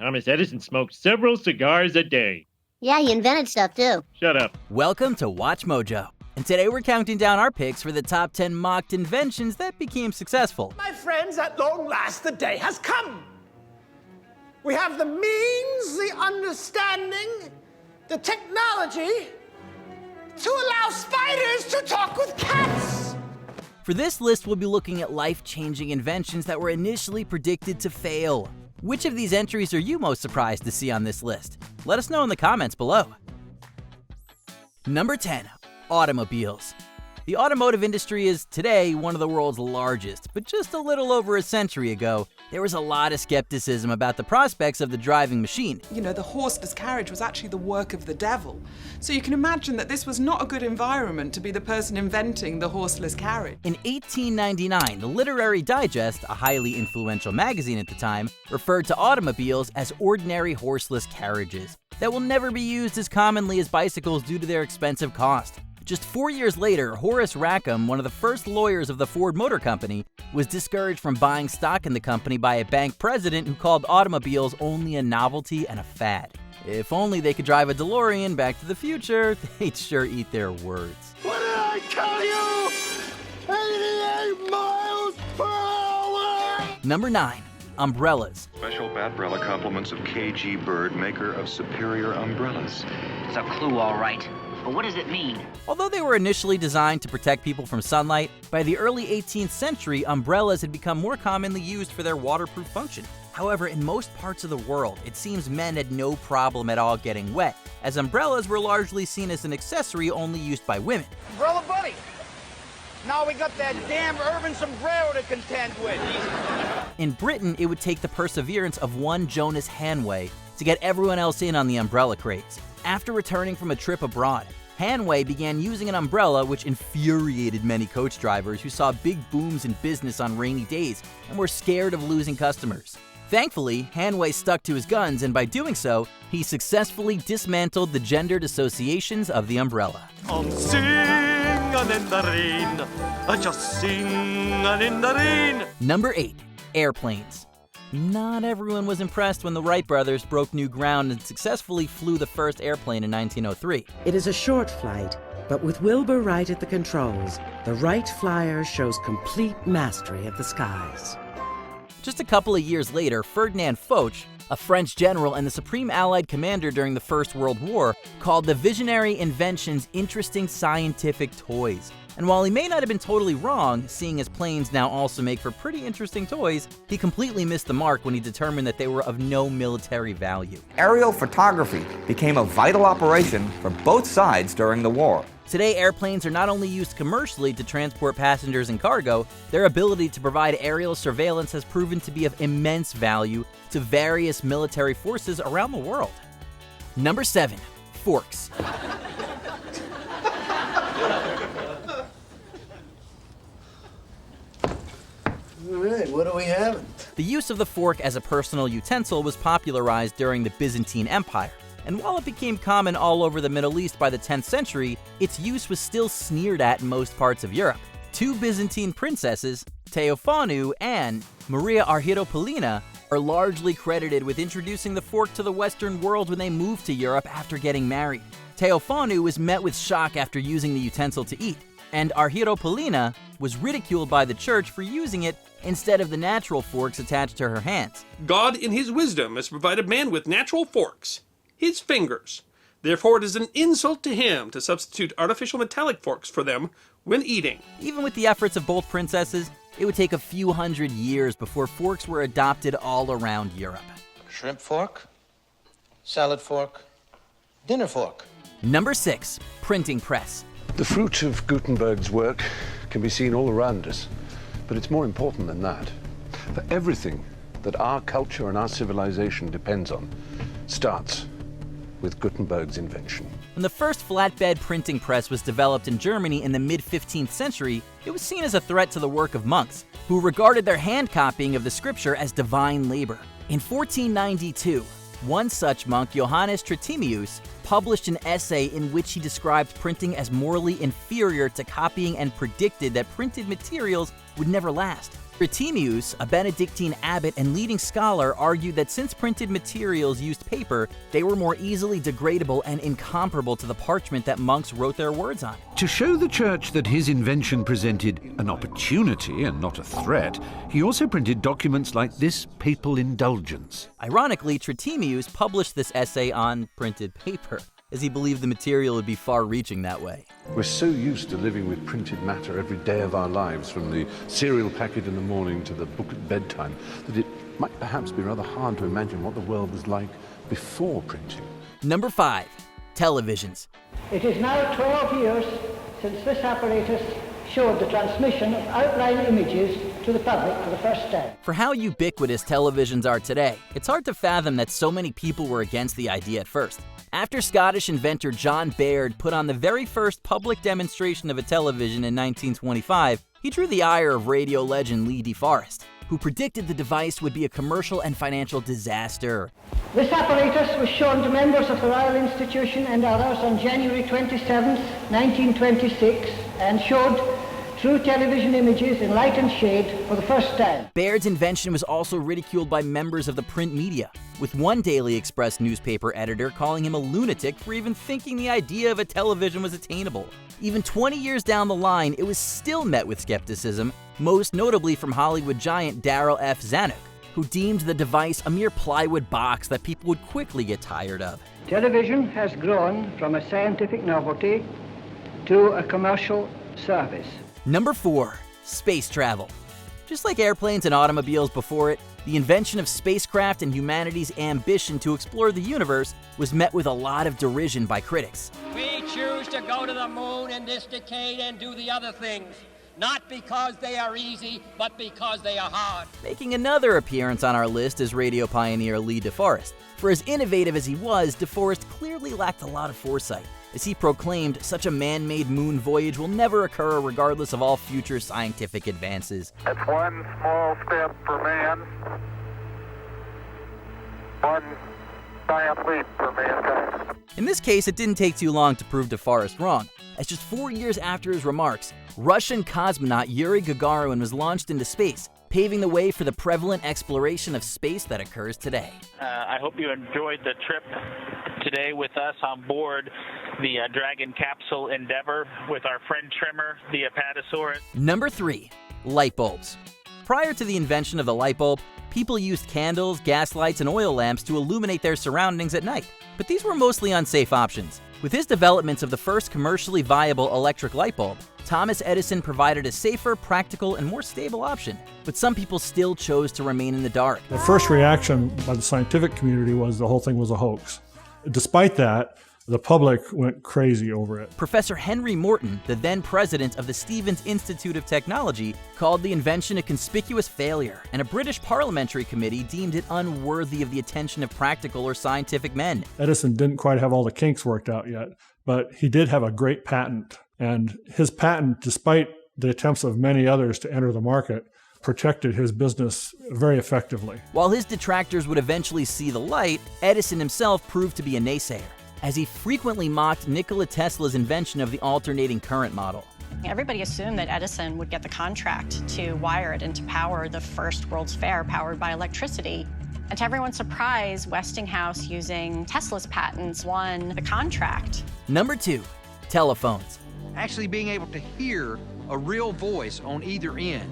Thomas Edison smoked several cigars a day. Yeah, he invented stuff too. Shut up. Welcome to WatchMojo. And today we're counting down our picks for the top 10 mocked inventions that became successful. My friends, at long last the day has come. We have the means, the understanding, the technology to allow spiders to talk with cats. For this list, we'll be looking at life-changing inventions that were initially predicted to fail. Which of these entries are you most surprised to see on this list? Let us know in the comments below. Number 10. Automobiles. The automotive industry is today one of the world's largest, but just a little over a century ago, there was a lot of skepticism about the prospects of the driving machine. You know, the horseless carriage was actually the work of the devil. So you can imagine that this was not a good environment to be the person inventing the horseless carriage. In 1899, the Literary Digest, a highly influential magazine at the time, referred to automobiles as ordinary horseless carriages that will never be used as commonly as bicycles due to their expensive cost. Just 4 years later, Horace Rackham, one of the first lawyers of the Ford Motor Company, was discouraged from buying stock in the company by a bank president who called automobiles only a novelty and a fad. If only they could drive a DeLorean back to the future, they'd sure eat their words. What did I tell you? 88 miles per hour! Number 9. Umbrellas. Special Batbrella compliments of KG Bird, maker of superior umbrellas. It's a clue, all right. But what does it mean? Although they were initially designed to protect people from sunlight, by the early 18th century, umbrellas had become more commonly used for their waterproof function. However, in most parts of the world, it seems men had no problem at all getting wet, as umbrellas were largely seen as an accessory only used by women. Umbrella buddy. Now we got that damn urban sombrero to contend with. In Britain, it would take the perseverance of one Jonas Hanway to get everyone else in on the umbrella craze. After returning from a trip abroad, Hanway began using an umbrella, which infuriated many coach drivers who saw big booms in business on rainy days and were scared of losing customers. Thankfully, Hanway stuck to his guns, and by doing so, he successfully dismantled the gendered associations of the umbrella. I'm singing in the rain, just singing in the rain. Number 8. Airplanes. Not everyone was impressed when the Wright brothers broke new ground and successfully flew the first airplane in 1903. It is a short flight, but with Wilbur Wright at the controls, the Wright Flyer shows complete mastery of the skies. Just a couple of years later, Ferdinand Foch, a French general and the supreme Allied commander during the First World War, called the visionary inventions interesting scientific toys. And while he may not have been totally wrong, seeing as planes now also make for pretty interesting toys, he completely missed the mark when he determined that they were of no military value. Aerial photography became a vital operation for both sides during the war. Today, airplanes are not only used commercially to transport passengers and cargo, their ability to provide aerial surveillance has proven to be of immense value to various military forces around the world. Number 7. Forks. All right, what do we have? The use of the fork as a personal utensil was popularized during the Byzantine Empire, and while it became common all over the Middle East by the 10th century, its use was still sneered at in most parts of Europe. 2 Byzantine princesses, Theophanu and Maria Argyropoulina, are largely credited with introducing the fork to the Western world when they moved to Europe after getting married. Theophanu was met with shock after using the utensil to eat, and Argyropoulina was ridiculed by the church for using it instead of the natural forks attached to her hands. God in his wisdom has provided man with natural forks, his fingers. Therefore it is an insult to him to substitute artificial metallic forks for them when eating. Even with the efforts of both princesses, it would take a few hundred years before forks were adopted all around Europe. Shrimp fork, salad fork, dinner fork. Number 6. Printing press. The fruit of Gutenberg's work can be seen all around us, but it's more important than that. For everything that our culture and our civilization depends on starts with Gutenberg's invention. When the first flatbed printing press was developed in Germany in the mid-15th century, it was seen as a threat to the work of monks, who regarded their hand copying of the scripture as divine labor. In 1492, one such monk, Johannes Tritemius, published an essay in which he described printing as morally inferior to copying and predicted that printed materials would never last. Trithemius, a Benedictine abbot and leading scholar, argued that since printed materials used paper, they were more easily degradable and incomparable to the parchment that monks wrote their words on. To show the church that his invention presented an opportunity and not a threat, he also printed documents like this papal indulgence. Ironically, Trithemius published this essay on printed paper, as he believed the material would be far-reaching that way. We're so used to living with printed matter every day of our lives, from the cereal packet in the morning to the book at bedtime, that it might perhaps be rather hard to imagine what the world was like before printing. Number 5. Televisions. It is now 12 years since this apparatus showed the transmission of outline images to the public for the first time. For how ubiquitous televisions are today, it's hard to fathom that so many people were against the idea at first. After Scottish inventor John Baird put on the very first public demonstration of a television in 1925, he drew the ire of radio legend Lee DeForest, who predicted the device would be a commercial and financial disaster. This apparatus was shown to members of the Royal Institution and others on January 27, 1926, and showed true television images in light and shade for the first time. Baird's invention was also ridiculed by members of the print media, with one Daily Express newspaper editor calling him a lunatic for even thinking the idea of a television was attainable. Even 20 years down the line, it was still met with skepticism, most notably from Hollywood giant Darryl F. Zanuck, who deemed the device a mere plywood box that people would quickly get tired of. Television has grown from a scientific novelty to a commercial service. Number 4. Space travel. Just like airplanes and automobiles before it, the invention of spacecraft and humanity's ambition to explore the universe was met with a lot of derision by critics. We choose to go to the moon in this decade and do the other things, not because they are easy, but because they are hard. Making another appearance on our list is radio pioneer Lee DeForest. For as innovative as he was, DeForest clearly lacked a lot of foresight, as he proclaimed such a man-made moon voyage will never occur regardless of all future scientific advances. It's one small step for man, one giant leap for mankind. In this case, it didn't take too long to prove DeForest wrong, as just 4 years after his remarks, Russian cosmonaut Yuri Gagarin was launched into space, paving the way for the prevalent exploration of space that occurs today. I hope you enjoyed the trip today with us on board the Dragon Capsule Endeavour with our friend Trimmer, the Apatosaurus. Number 3. Light bulbs. Prior to the invention of the light bulb, people used candles, gas lights, and oil lamps to illuminate their surroundings at night. But these were mostly unsafe options. With his developments of the first commercially viable electric light bulb, Thomas Edison provided a safer, practical, and more stable option. But some people still chose to remain in the dark. The first reaction by the scientific community was the whole thing was a hoax. Despite that, the public went crazy over it. Professor Henry Morton, the then president of the Stevens Institute of Technology, called the invention a conspicuous failure, and a British parliamentary committee deemed it unworthy of the attention of practical or scientific men. Edison didn't quite have all the kinks worked out yet, but he did have a great patent. And his patent, despite the attempts of many others to enter the market, protected his business very effectively. While his detractors would eventually see the light, Edison himself proved to be a naysayer, as he frequently mocked Nikola Tesla's invention of the alternating current model. Everybody assumed that Edison would get the contract to wire it and to power the first World's Fair powered by electricity. And to everyone's surprise, Westinghouse, using Tesla's patents, won the contract. Number 2. Telephones. Actually being able to hear a real voice on either end.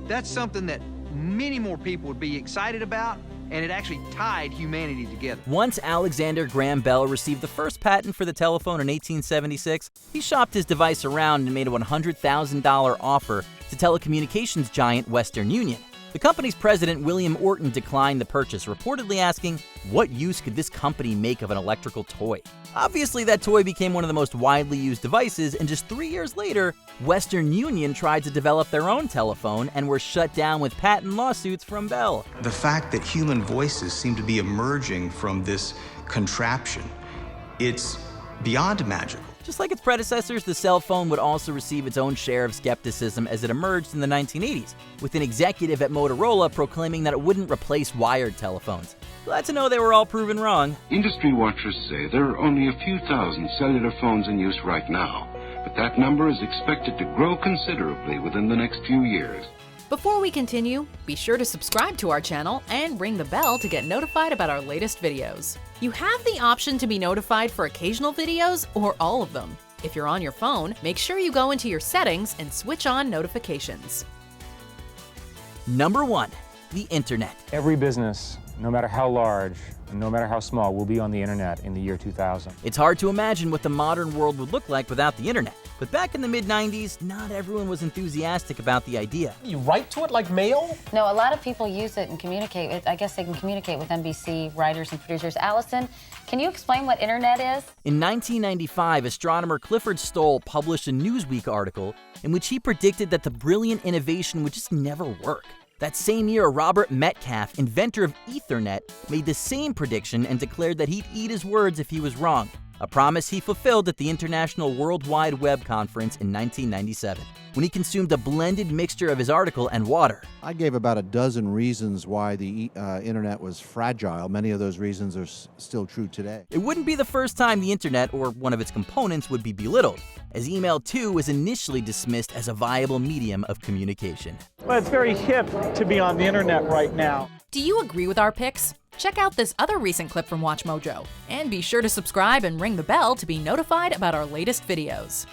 That's something that many more people would be excited about, and it actually tied humanity together. Once Alexander Graham Bell received the first patent for the telephone in 1876, he shopped his device around and made a $100,000 offer to telecommunications giant Western Union. The company's president, William Orton, declined the purchase, reportedly asking, what use could this company make of an electrical toy? Obviously, that toy became one of the most widely used devices, and just 3 years later, Western Union tried to develop their own telephone and were shut down with patent lawsuits from Bell. The fact that human voices seem to be emerging from this contraption, it's beyond magical. Just like its predecessors, the cell phone would also receive its own share of skepticism as it emerged in the 1980s, with an executive at Motorola proclaiming that it wouldn't replace wired telephones. Glad to know they were all proven wrong. Industry watchers say there are only a few thousand cellular phones in use right now, but that number is expected to grow considerably within the next few years. Before we continue, be sure to subscribe to our channel and ring the bell to get notified about our latest videos. You have the option to be notified for occasional videos or all of them. If you're on your phone, make sure you go into your settings and switch on notifications. Number 1. The Internet. Every business, no matter how large, and no matter how small, will be on the internet in the year 2000. It's hard to imagine what the modern world would look like without the internet. But back in the mid-90s, not everyone was enthusiastic about the idea. You write to it like mail? No, a lot of people use it and communicate. I guess they can communicate with NBC writers and producers. Allison, can you explain what internet is? In 1995, astronomer Clifford Stoll published a Newsweek article in which he predicted that the brilliant innovation would just never work. That same year, Robert Metcalfe, inventor of Ethernet, made the same prediction and declared that he'd eat his words if he was wrong, a promise he fulfilled at the International World Wide Web Conference in 1997, when he consumed a blended mixture of his article and water. I gave about a dozen reasons why the internet was fragile. Many of those reasons are still true today. It wouldn't be the first time the internet or one of its components would be belittled, as email too was initially dismissed as a viable medium of communication. Well, it's very hip to be on the internet right now. Do you agree with our picks? Check out this other recent clip from WatchMojo, and be sure to subscribe and ring the bell to be notified about our latest videos.